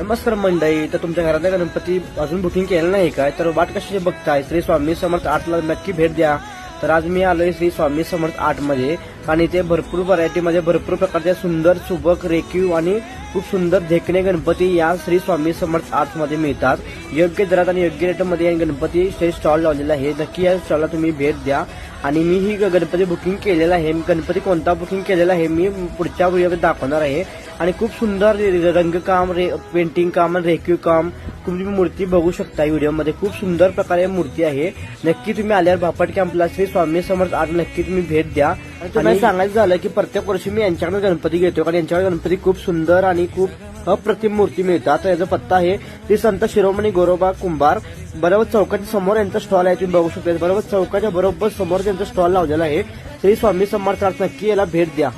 नमस्कार मंडळी. तर तुमच्या घरातला गणपती अजून बुकिंग केलं नाही काय, तर वाट कशाची बघताय? श्री स्वामी समर्थ 8ला नक्की भेट द्या. तर आज मी आलोय श्री स्वामी समर्थ 8 मध्ये, आणि इथे भरपूर व्हरायटीमध्ये भरपूर प्रकारच्या सुंदर सुबक रेखीव आणि खूप सुंदर देखणे गणपती या श्री स्वामी समर्थ 8 मध्ये मिळतात. योग्य दरात आणि योग्य रेटमध्ये या गणपती स्टॉल लावलेला आहे. नक्की या स्टॉलला तुम्ही भेट द्या. आणि मी ही गणपती बुकिंग केलेला आहे. गणपती कोणता बुकिंग केलेला आहे मी पुढच्या व्हिडिओमध्ये दाखवणार आहे. आणि खूप सुंदर रंगकाम, पेंटिंग काम आणि रेखीव काम तुम्ही मूर्ती बघू शकता. व्हिडिओमध्ये खूप सुंदर प्रकारे मूर्ती आहे. नक्की तुम्ही आल्यावर बापट कॅम्पला श्री स्वामी समर्थ 8 नक्की तुम्ही भेट द्या. आणि तुम्हाला सांगायचं झालं की प्रत्येक वर्षी मी यांच्याकडे गणपती घेतो, कारण यांच्याकडे गणपती खूप सुंदर आणि खूप अप्रतिम मूर्ती मिळतात. याचा पत्ता आहे श्री संत शिरोमणी गोरोबा कुंभार, बरोबर चौकाच्या समोर यांचा स्टॉल आहे. तुम्ही बघू शकता बरोबर चौकाच्या बरोबर समोर त्यांचा स्टॉल लावलेला आहे. श्री स्वामी समर्थ 8 नक्की याला भेट द्या.